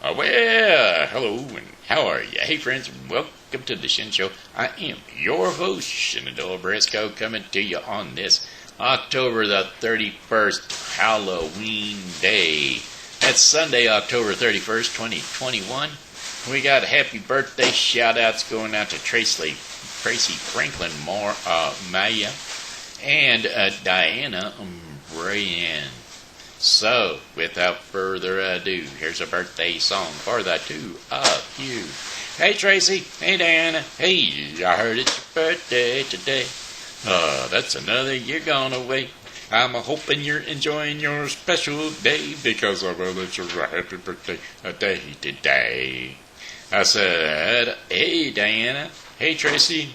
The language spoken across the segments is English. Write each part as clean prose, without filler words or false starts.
Well, hello, and how are you? Hey, friends, welcome to the Shen Show. I am your host, Shenandoah Briscoe, coming to you on this October the 31st, Halloween Day. That's Sunday, October 31st, 2021. We got happy birthday shout-outs going out to Tracy Franklin Maye and Dianna Bryan. So, without further ado, here's a birthday song for the two of you. Hey, Tracy. Hey, Dianna. Hey, I heard it's your birthday today. That's another year gone away. I'm hoping you're enjoying your special day because I will let you a happy birthday day today. I said, hey, Dianna. Hey, Tracy.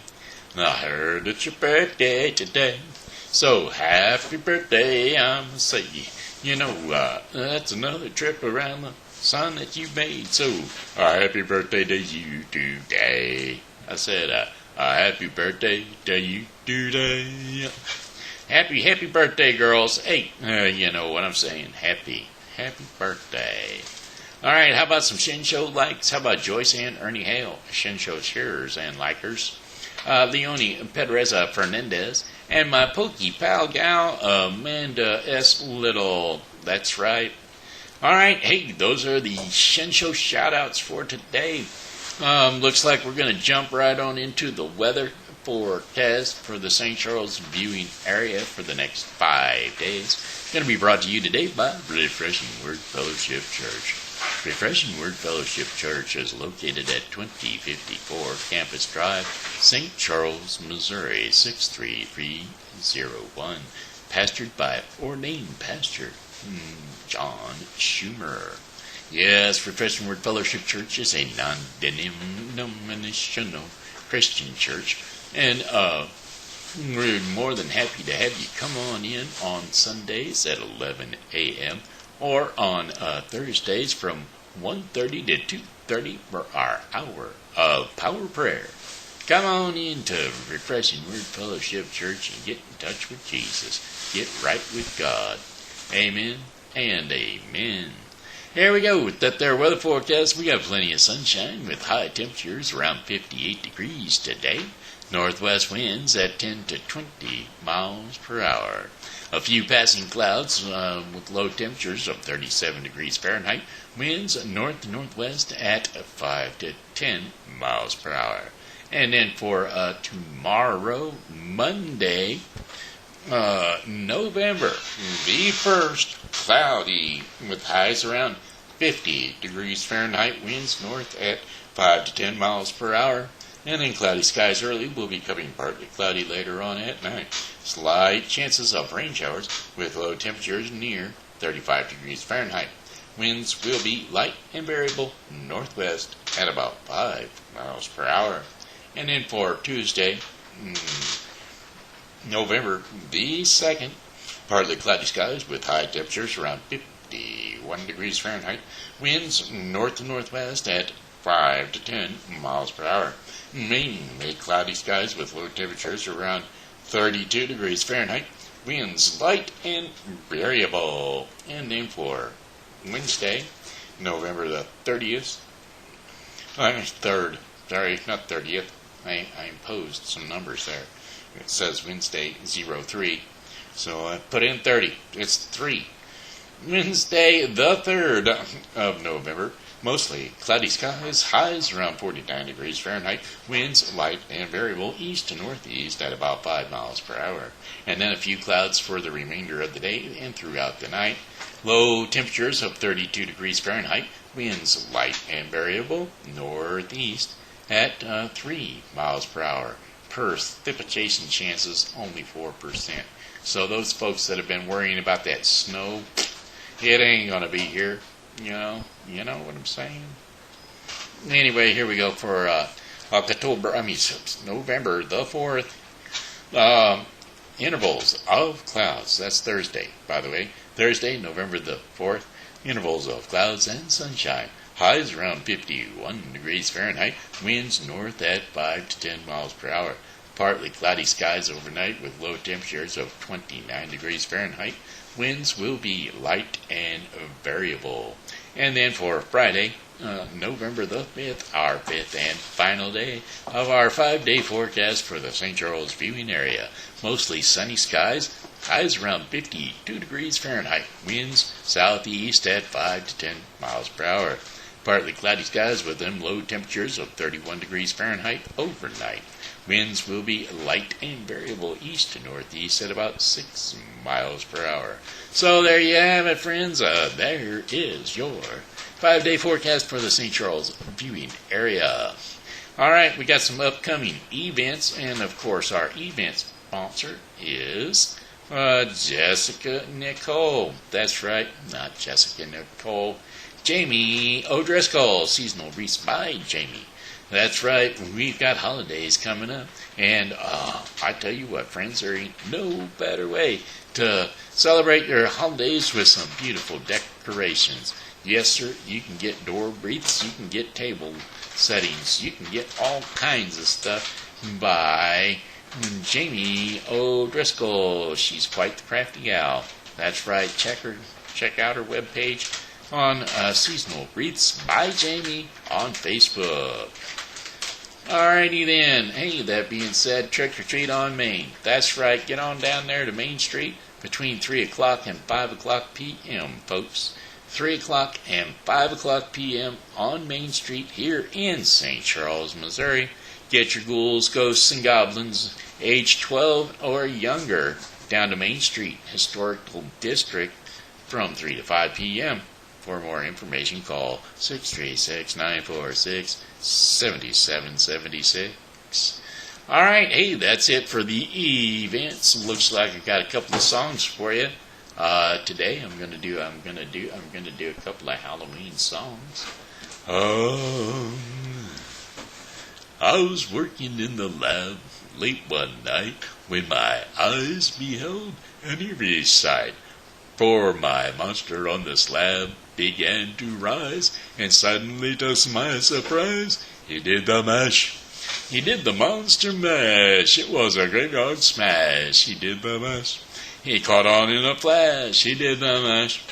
I heard it's your birthday today. So, happy birthday, I'm going to say. You know, that's another trip around the sun that you made. So, happy birthday to you today. I said, happy birthday to you today. Happy birthday, girls. Hey, you know what I'm saying. Happy birthday. All right, how about some Shen Show likes? How about Joyce and Ernie Hale, Shen Show sharers and likers? Leony, Pedraza, Fernandez, and my Pokey pal gal, Amanda S. Little. That's right. All right, hey, those are the Shen Show shout-outs for today. Looks like we're going to jump right on into the weather forecast for the St. Charles viewing area for the next 5 days. It's going to be brought to you today by Refreshing Word Fellowship Church. Refreshing Word Fellowship Church is located at 2054 Campus Drive, St. Charles, Missouri, 63301. Pastored by ordained pastor John Schumer. Yes, Refreshing Word Fellowship Church is a non-denominational Christian church, and we're more than happy to have you come on in on Sundays at 11 a.m. or on Thursdays from 1:30 to 2:30 for our hour of power prayer. Come on into Refreshing Word Fellowship Church and get in touch with Jesus. Get right with God. Amen and amen. Here we go with that there weather forecast. We got plenty of sunshine with high temperatures around 58 degrees today. Northwest winds at 10 to 20 miles per hour. A few passing clouds with low temperatures of 37 degrees Fahrenheit. Winds north to northwest at 5 to 10 miles per hour. And then for tomorrow, Monday, November the 1st, cloudy with highs around 50 degrees Fahrenheit. Winds north at 5 to 10 miles per hour. And then cloudy skies early will be becoming partly cloudy later on at night. Slight chances of rain showers with low temperatures near 35 degrees Fahrenheit. Winds will be light and variable northwest at about 5 miles per hour. And then for Tuesday, November the 2nd, partly cloudy skies with high temperatures around 51 degrees Fahrenheit. Winds north to northwest at 5 to 10 miles per hour. Mainly cloudy skies with low temperatures around 32 degrees Fahrenheit. Winds light and variable. And then for Wednesday, November the 30th. 3rd. Sorry, not 30th. I imposed some numbers there. It says Wednesday 03. So I put in 30. It's 3. Wednesday the 3rd of November. Mostly cloudy skies, highs around 49 degrees Fahrenheit, winds light and variable east to northeast at about 5 miles per hour. And then a few clouds for the remainder of the day and throughout the night. Low temperatures of 32 degrees Fahrenheit, winds light and variable northeast at 3 miles per hour. Precipitation chances only 4%. So those folks that have been worrying about that snow, it ain't going to be here. You know what I'm saying? Anyway, here we go for November the 4th. Intervals of clouds. That's Thursday, by the way. Thursday, November the 4th. Intervals of clouds and sunshine. Highs around 51 degrees Fahrenheit. Winds north at 5 to 10 miles per hour. Partly cloudy skies overnight with low temperatures of 29 degrees Fahrenheit. Winds will be light and variable. And then for Friday, November the 5th, our 5th and final day of our 5-day forecast for the St. Charles viewing area. Mostly sunny skies, highs around 52 degrees Fahrenheit, winds southeast at 5 to 10 miles per hour. Partly cloudy skies with them low temperatures of 31 degrees Fahrenheit overnight. Winds will be light and variable east to northeast at about 6 miles per hour. So there you have it, friends. There is your 5-day forecast for the St. Charles viewing area. All right, we got some upcoming events, and of course our event sponsor is Jessica Nicole. That's right, not Jessica Nicole. Jamie O'Driscoll, seasonal wreaths by Jamie. That's right, we've got holidays coming up, and I tell you what, friends, there ain't no better way to celebrate your holidays with some beautiful decorations. Yes, sir, you can get door wreaths, you can get table settings, you can get all kinds of stuff by Jamie O'Driscoll. She's quite the crafty gal. That's right, check out her webpage on Seasonal Wreaths by Jamie on Facebook. Alrighty then. Hey, that being said, trick or treat on Main. That's right, get on down there to Main Street between 3 o'clock and 5 o'clock p.m., folks. 3 o'clock and 5 o'clock p.m. on Main Street here in St. Charles, Missouri. Get your ghouls, ghosts, and goblins age 12 or younger down to Main Street Historical District from 3 to 5 p.m. For more information, call 636-946-7776. All right, hey, that's it for the events. Looks like I got a couple of songs for you. Today I'm gonna do a couple of Halloween songs. I was working in the lab late one night when my eyes beheld an eerie sight. For my monster on the slab began to rise, and suddenly, to my surprise, he did the mash. He did the monster mash. It was a graveyard smash. He did the mash. He caught on in a flash. He did the mash.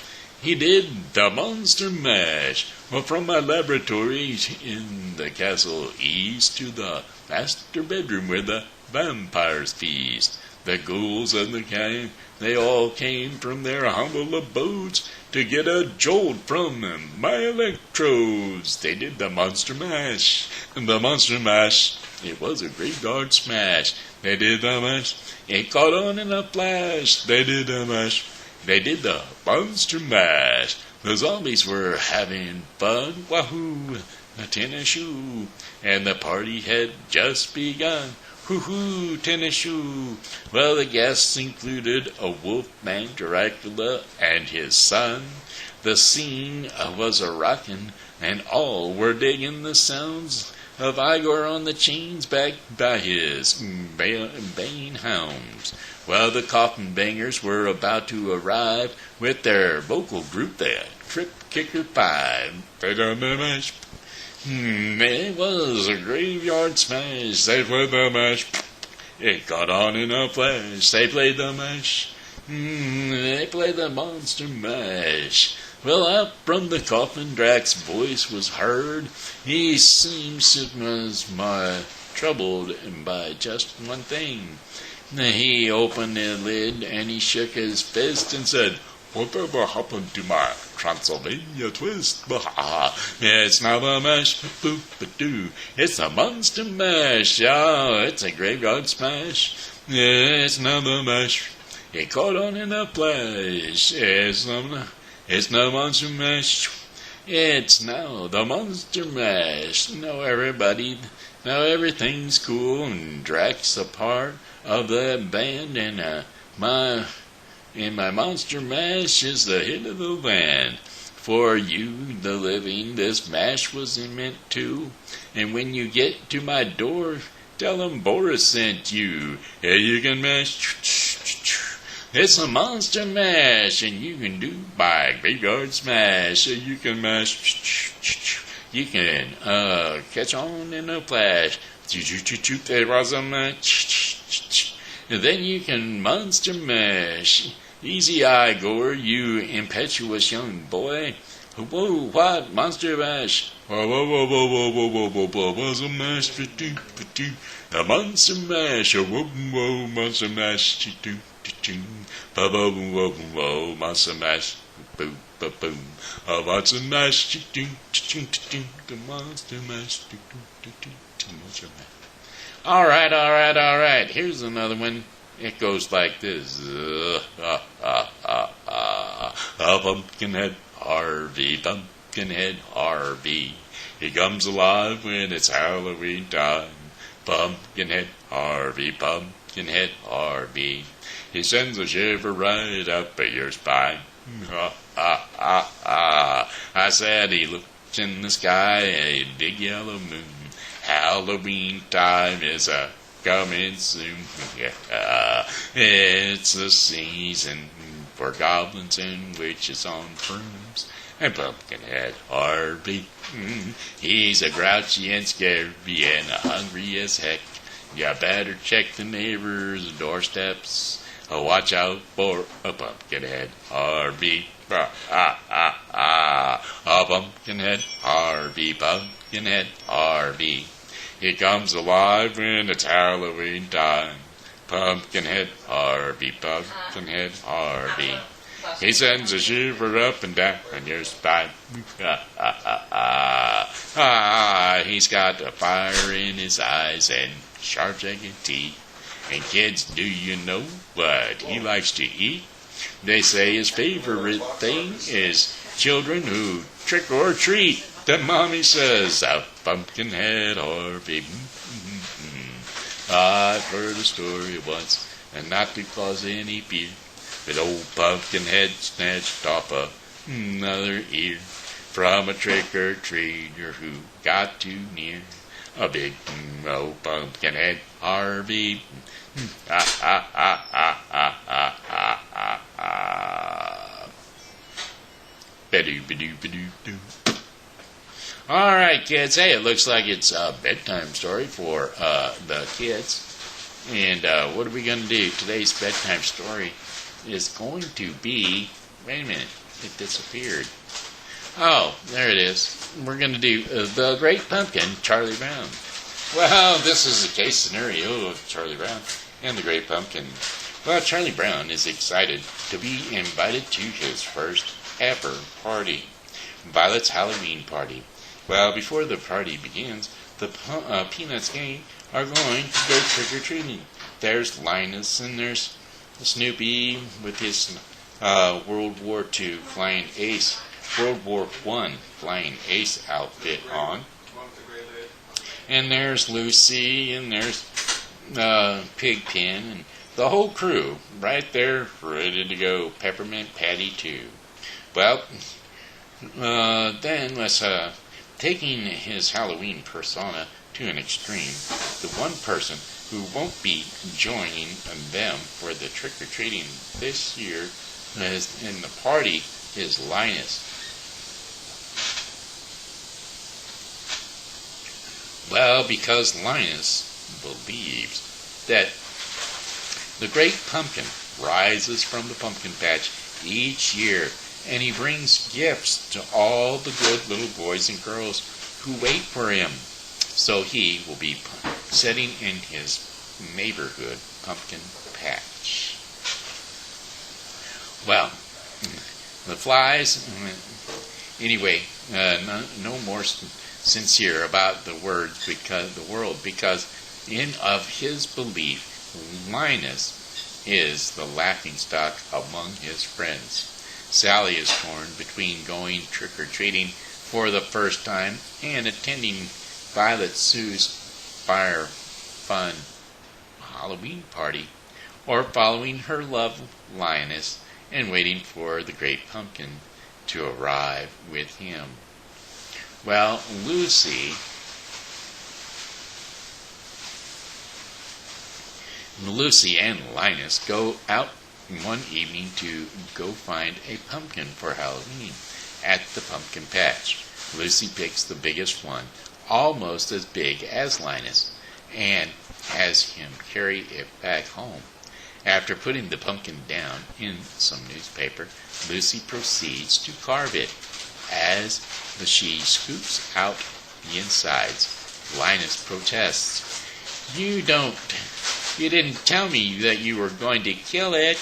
He did the monster mash. Well, from my laboratory in the castle east to the master bedroom where the vampires feast, the ghouls and the gang, they all came from their humble abodes to get a jolt from my electrodes. They did the monster mash. The monster mash. It was a graveyard smash. They did the mash. It caught on in a flash. They did the mash. They did the monster mash. The zombies were having fun. Wahoo! A tennis shoe. And the party had just begun. Hoo-hoo, tennis shoe. Well, the guests included a wolfman, Dracula, and his son. The scene was a-rockin', and all were digging the sounds of Igor on the chains backed by his baying hounds. Well, the coffin bangers were about to arrive with their vocal group, the Trip Kicker 5. They done the mash. It was a graveyard smash. They played the mash. It got on in a flash. They played the mash. They played the monster mash. Well, out from the coffin, Drac's voice was heard. He seems troubled by just one thing. He opened the lid and he shook his fist and said, "Whatever happened to my Transylvania twist? Bah! It's now the mash, boop-a-doo. It's a monster mash. Oh, it's a graveyard smash. It's now the mash. It caught on in a flash. It's no monster mash. It's now the monster mash. Now everybody, now everything's cool, and Drac's a part of the band, and my monster mash is the hit of the land. For you, the living, this mash was meant to. And when you get to my door, tell them Boris sent you. Yeah, you can mash. It's a monster mash, and you can do by graveyard smash. You can mash. You can catch on in a flash. There was a mash. And then you can monster mash. Easy, Igor, you impetuous young boy. Whoa, what? Monster Mash. Whoa, whoa, whoa, whoa, whoa, whoa, whoa, whoa, whoa, Monster Mash, a Monster Mash, whoa, whoa, Monster Mash, whoa, whoa, whoa, whoa, Monster Mash, boom, boom, boom, a Monster Mash, the Monster Mash, Monster Mash. All right. Here's another one. It goes like this. Pumpkinhead Harvey, Pumpkinhead Harvey. He comes alive when it's Halloween time. Pumpkinhead Harvey, Pumpkinhead Harvey. He sends a shiver right up your spine. I said he looks in the sky, a big yellow moon. Halloween time is coming soon. It's the season for goblins and witches on brooms. And Pumpkinhead Harvey, he's a grouchy and scary and hungry as heck. You better check the neighbors' doorsteps. Watch out for a Pumpkinhead Harvey. Pumpkinhead Harvey, Pumpkinhead Harvey. He comes alive when it's Halloween time. Pumpkinhead Harvey, Pumpkinhead Harvey. He sends a shiver up and down your spine. He's got a fire in his eyes and sharp jagged teeth. And kids, do you know what he likes to eat? They say his favorite thing is children who trick or treat. Then Mommy says, Pumpkinhead Harvey. I've heard a story once, and not to cause any fear, that old Pumpkinhead snatched off another ear from a trick-or-treater who got too near. A big old Pumpkinhead Harvey. All right, kids. Hey, it looks like it's a bedtime story for the kids. And what are we going to do? Today's bedtime story is going to be... Wait a minute. It disappeared. Oh, there it is. We're going to do The Great Pumpkin, Charlie Brown. Well, this is a case scenario of Charlie Brown and the Great Pumpkin. Well, Charlie Brown is excited to be invited to his first ever party, Violet's Halloween party. Well, before the party begins, the Peanuts gang are going to go trick-or-treating. There's Linus and there's Snoopy with his World War II flying ace, World War I flying ace outfit on. And there's Lucy and there's Pigpen and the whole crew right there ready to go. Peppermint Patty too. Well, then let's taking his Halloween persona to an extreme. The one person who won't be joining them for the trick-or-treating this year in the party is Linus. Well, because Linus believes that the Great Pumpkin rises from the pumpkin patch each year, and he brings gifts to all the good little boys and girls who wait for him. So he will be sitting in his neighborhood pumpkin patch. Well, the flies, anyway, no more sincere about the words because the world, because in of his belief, Linus is the laughingstock among his friends. Sally is torn between going trick-or-treating for the first time and attending Violet Sue's Fire Fun Halloween party, or following her love Linus and waiting for the Great Pumpkin to arrive with him. Well, Lucy and Linus go out one evening to go find a pumpkin for Halloween at the pumpkin patch. Lucy picks the biggest one, almost as big as Linus, and has him carry it back home. After putting the pumpkin down in some newspaper, Lucy proceeds to carve it. as she scoops out the insides. Linus protests. You didn't tell me that you were going to kill it.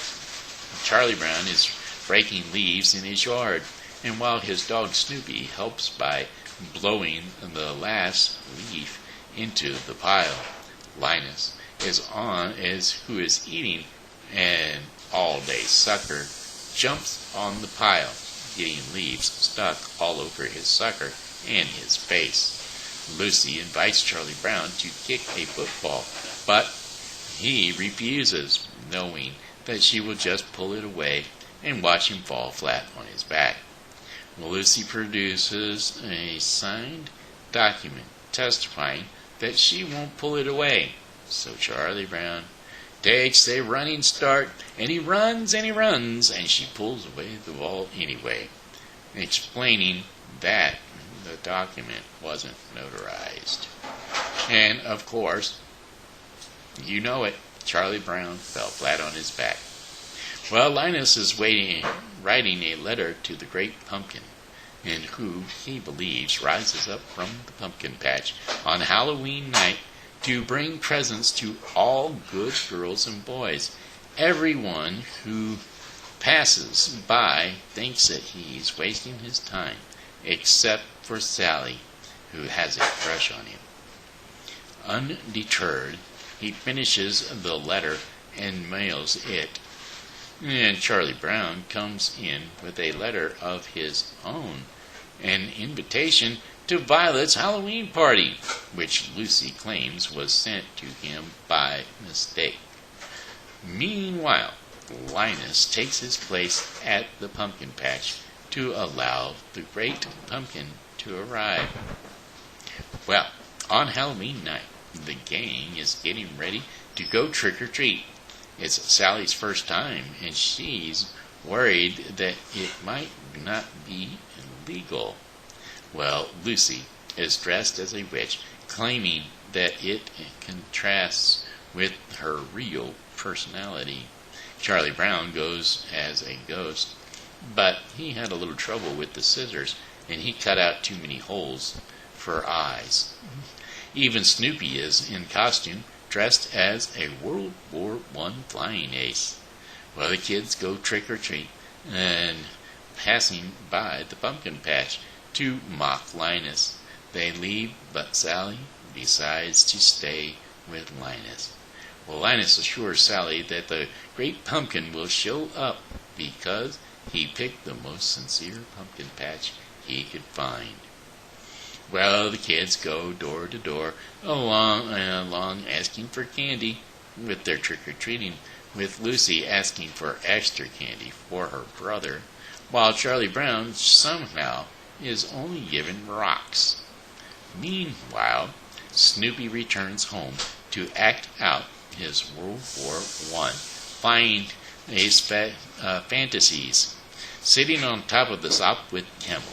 Charlie Brown is breaking leaves in his yard, and while his dog Snoopy helps by blowing the last leaf into the pile, Linus who is eating an all-day sucker, jumps on the pile, getting leaves stuck all over his sucker and his face. Lucy invites Charlie Brown to kick a football, but he refuses, knowing that she will just pull it away and watch him fall flat on his back. Lucy produces a signed document testifying that she won't pull it away. So Charlie Brown takes a running start, and he runs, and she pulls away the ball anyway, explaining that the document wasn't notarized. And, of course, you know it, Charlie Brown fell flat on his back. Well, Linus is writing a letter to the Great Pumpkin, and who he believes rises up from the pumpkin patch on Halloween night to bring presents to all good girls and boys. Everyone who passes by thinks that he's wasting his time, except for Sally, who has a crush on him. Undeterred, he finishes the letter and mails it. And Charlie Brown comes in with a letter of his own, an invitation to Violet's Halloween party, which Lucy claims was sent to him by mistake. Meanwhile, Linus takes his place at the pumpkin patch to allow the Great Pumpkin to arrive. Well, on Halloween night, the gang is getting ready to go trick-or-treat. It's Sally's first time, and she's worried that it might not be illegal. Well, Lucy is dressed as a witch, claiming that it contrasts with her real personality. Charlie Brown goes as a ghost, but he had a little trouble with the scissors, and he cut out too many holes for eyes. Even Snoopy is in costume, dressed as a World War I flying ace. Well, the kids go trick-or-treat, and passing by the pumpkin patch to mock Linus. They leave, but Sally decides to stay with Linus. Well, Linus assures Sally that the Great Pumpkin will show up because he picked the most sincere pumpkin patch he could find. Well, the kids go door to door, along asking for candy with their trick-or-treating, with Lucy asking for extra candy for her brother, while Charlie Brown somehow is only given rocks. Meanwhile, Snoopy returns home to act out his World War I flying fantasies. Sitting on top of the Sopwith Camel,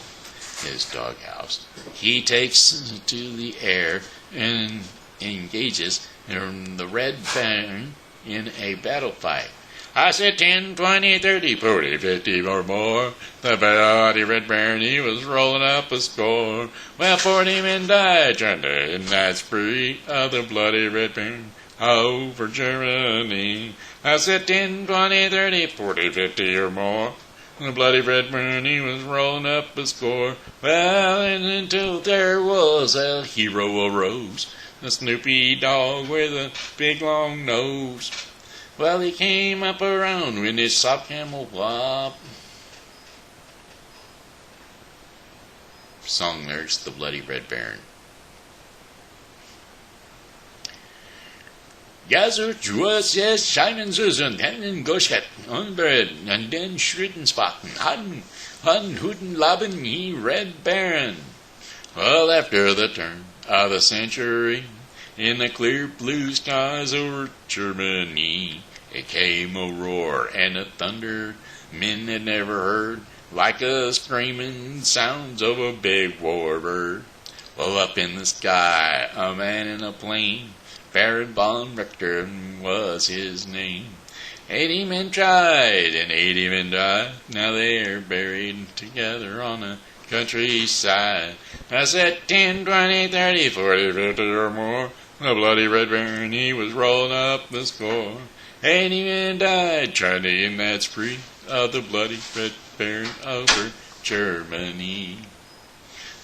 his doghouse, he takes to the air and engages in the Red Baron in a battle fight. I said 10, 20, 30, 40, 50 or more. The bloody Red Baron, he was rolling up a score. Well, 40 men died, trying to end that spree of the bloody Red Baron over Germany. I said 10, 20, 30, 40, 50 or more. The bloody Red Baron, he was rolling up a score. Well, and until there was a hero arose, a Snoopy dog with a big long nose. Well, he came up around with his soft camel whop. Song lyrics, The Bloody Red Baron. Gazer was es scheinen Süßen, kennen Goschet, Unbred, and den Schrittenspaten, an Huden Laben, ye Red Baron. Well, after the turn of the century, in the clear blue skies over Germany, it came a roar and a thunder men had never heard, like a screaming sounds of a big war bird. Well, up in the sky, a man in a plane, Baron von Richter was his name. 80 men tried and 80 men died. Now they are buried together on a countryside. I said 10, 20, 30, 40, 50 or more. The bloody Red Baron, he was rolling up the score. 80 men died trying to end that spree of the bloody Red Baron over Germany.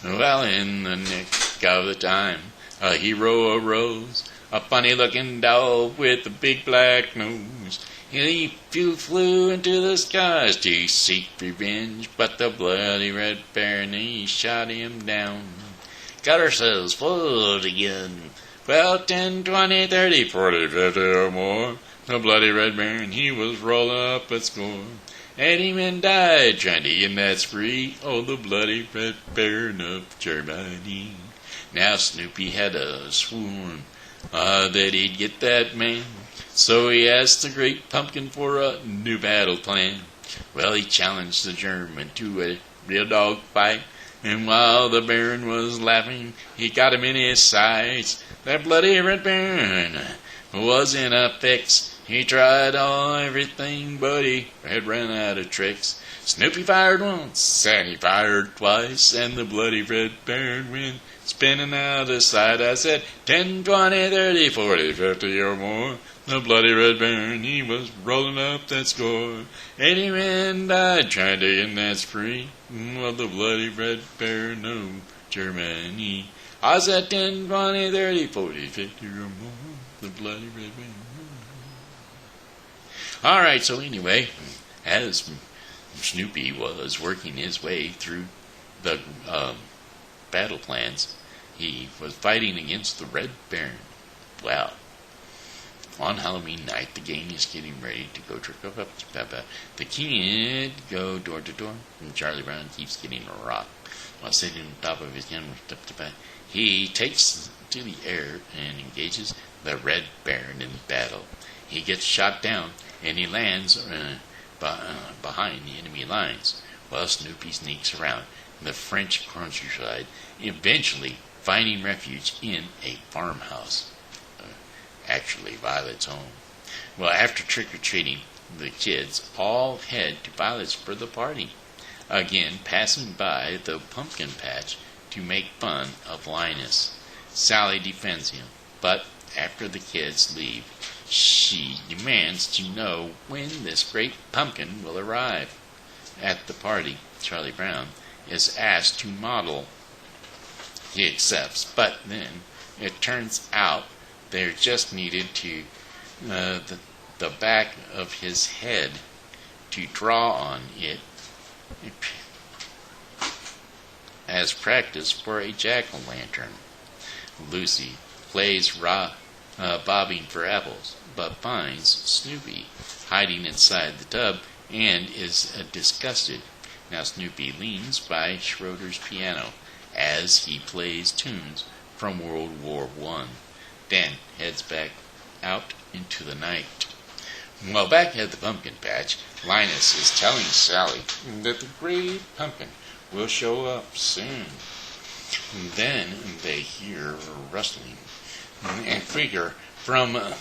Well, in the nick of the time, a hero arose, a funny-looking dog with a big black nose. He flew into the skies to seek revenge, but the bloody Red Baron, he shot him down. Got ourselves full again. Well, 10, 20, 30, 40, 50 or more. The bloody Red Baron, he was rolling up a score. 80 men died trying to end that spree. Oh, the bloody Red Baron of Germany. Now Snoopy had a swoon that he'd get that man. So he asked the great pumpkin for a new battle plan. Well, he challenged the German to a real dog fight. And while the Baron was laughing, he got him in his sights. That bloody Red Baron was in a fix. He tried everything, but he had run out of tricks. Snoopy fired once, and he fired twice, and the bloody Red Baron went spinning out of sight. I said 10, 20, 30, 40, 50 or more. The bloody Red Baron, he was rolling up that score. 80 men died trying to end that spree of the bloody Red Baron of Germany. I said 10, 20, 30, 40, 50 or more. The bloody Red Baron. All right, so anyway, as Snoopy was working his way through the battle plans, he was fighting against the Red Baron. Well, on Halloween night, the gang is getting ready to go trick or treat. The kid go door to door, and Charlie Brown keeps getting a rock while sitting on top of his gun. He takes to the air and engages the Red Baron in battle. He gets shot down, and he lands behind the enemy lines, while Snoopy sneaks around the French countryside, eventually finding refuge in a farmhouse. Actually, Violet's home. Well, after trick-or-treating, the kids all head to Violet's for the party, again passing by the pumpkin patch to make fun of Linus. Sally defends him, but after the kids leave, she demands to know when this great pumpkin will arrive. At the party, Charlie Brown is asked to model. He accepts, but then it turns out they're just needed to the back of his head to draw on it as practice for a jack-o'-lantern. Lucy plays bobbing for apples, but finds Snoopy hiding inside the tub and is disgusted. Now Snoopy leans by Schroeder's piano as he plays tunes from World War I. Then heads back out into the night. Well, back at the pumpkin patch, Linus is telling Sally that the great pumpkin will show up soon. And then they hear a rustling and figure from a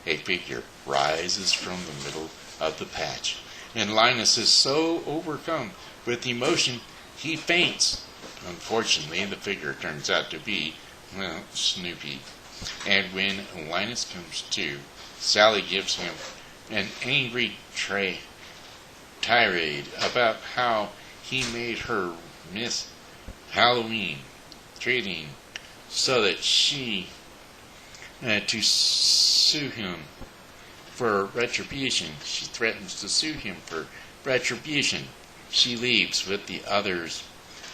figure rises from the middle of the patch. And Linus is so overcome with emotion, he faints. Unfortunately, the figure turns out to be, Snoopy. And when Linus comes to, Sally gives him an angry tirade about how he made her miss Halloween treating so that she to sue him for retribution. She threatens to sue him for retribution. She leaves with the others,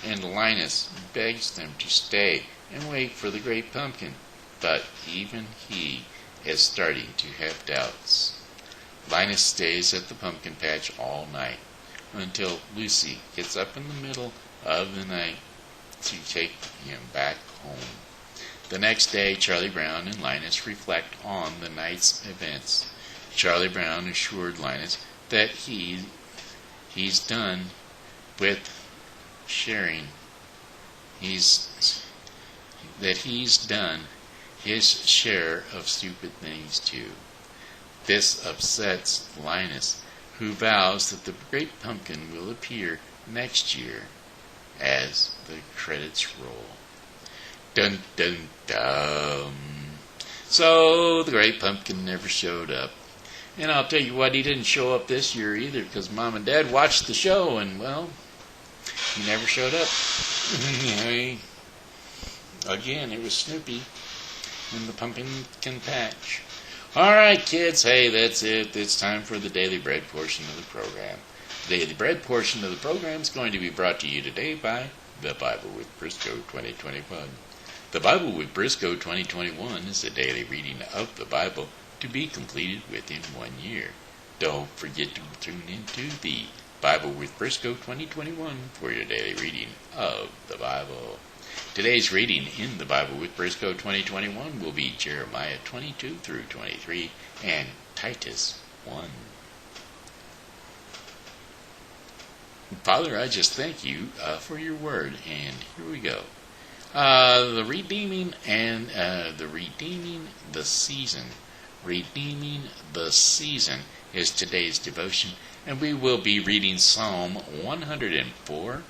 and Linus begs them to stay and wait for the great pumpkin. But even he is starting to have doubts. Linus stays at the pumpkin patch all night until Lucy gets up in the middle of the night to take him back home. The next day, Charlie Brown and Linus reflect on the night's events. Charlie Brown assured Linus that he's done with sharing. He's done his share of stupid things too. This upsets Linus, who vows that the great pumpkin will appear next year as the credits roll. Dun dun dun. So the great pumpkin never showed up. And I'll tell you what, he didn't show up this year either, because Mom and Dad watched the show and, well, he never showed up. Again, it was Snoopy in the pumpkin patch. Alright, kids, hey, that's it. It's time for the Daily Bread portion of the program. The Daily Bread portion of the program is going to be brought to you today by The Bible with Briscoe 2021. The Bible with Briscoe 2021 is a daily reading of the Bible to be completed within 1 year. Don't forget to tune into the Bible with Briscoe 2021 for your daily reading of the Bible. Today's reading in the Bible with Briscoe 2021 will be Jeremiah 22 through 23 and Titus 1. Father, I just thank you for your word, and here we go. Redeeming the season. Redeeming the season is today's devotion, and we will be reading Psalm 104,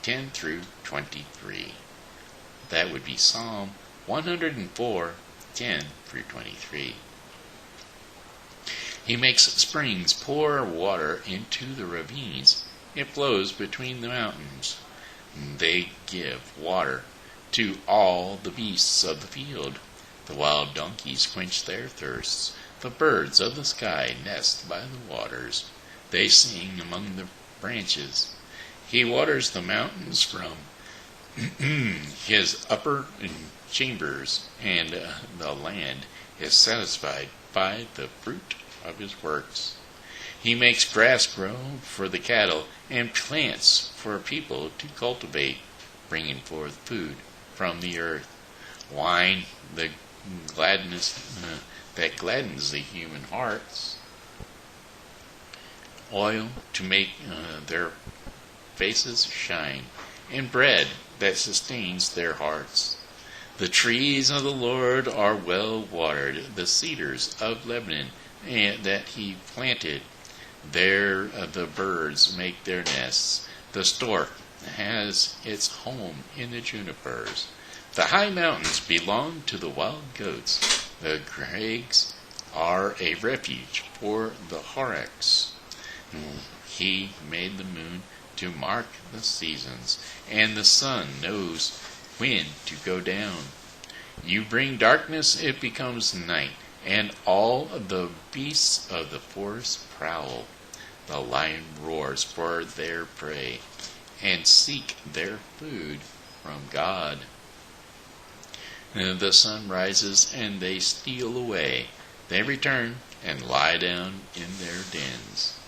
10 through 23. That would be Psalm 104, 10 through 23. He makes springs pour water into the ravines. It flows between the mountains. They give water to all the beasts of the field. The wild donkeys quench their thirsts. The birds of the sky nest by the waters. They sing among the branches. He waters the mountains from his upper chambers, and the land is satisfied by the fruit of his works. He makes grass grow for the cattle and plants for people to cultivate, bringing forth food from the earth. Wine, the gladness that gladdens the human hearts. Oil to make their faces shine, and bread that sustains their hearts. The trees of the Lord are well watered, the cedars of Lebanon that he planted. There the birds make their nests. The stork has its home in the junipers. The high mountains belong to the wild goats. The crags are a refuge for the horax. He made the moon to mark the seasons, and the sun knows when to go down. You bring darkness, it becomes night, and all the beasts of the forest prowl. The lion roars for their prey, and seek their food from God. The sun rises, and they steal away. They return and lie down in their dens.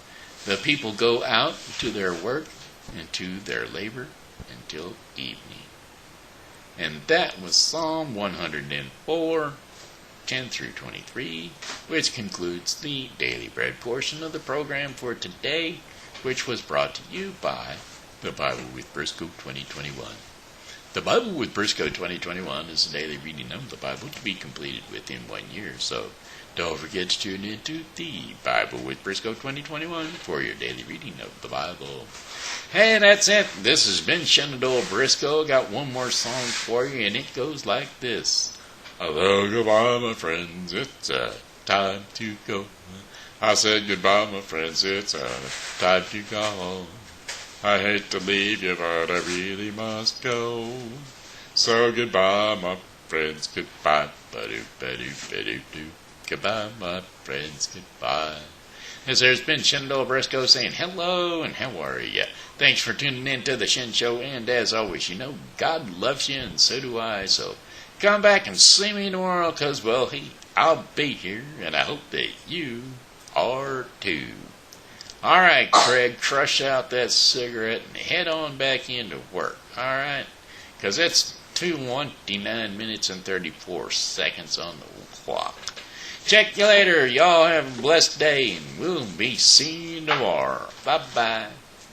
The people go out to their work and to their labor until evening. And that was Psalm 104, 10 through 23, which concludes the Daily Bread portion of the program for today, which was brought to you by The Bible with Briscoe 2021. The Bible with Briscoe 2021 is a daily reading of the Bible to be completed within 1 year, so don't forget to tune into the Bible with Briscoe 2021 for your daily reading of the Bible. Hey, that's it. This has been Shenandoah Briscoe. Got one more song for you, and it goes like this. Hello, goodbye, my friends. It's time to go. I said goodbye, my friends. It's time to go. I hate to leave you, but I really must go. So goodbye, my friends. Goodbye. Ba-do-ba-do-ba-do-do. Goodbye, my friends. Goodbye. As there's been Shenandoah Briscoe saying hello and how are you? Thanks for tuning in to the Shen Show, and as always, you know, God loves you and so do I, so come back and see me tomorrow, because, well, I'll be here, and I hope that you are too. Alright, Craig, crush out that cigarette and head on back into work, alright? Because it's 2:29 minutes and 34 seconds on the clock. Check you later. Y'all have a blessed day, and we'll be seeing you tomorrow. Bye-bye.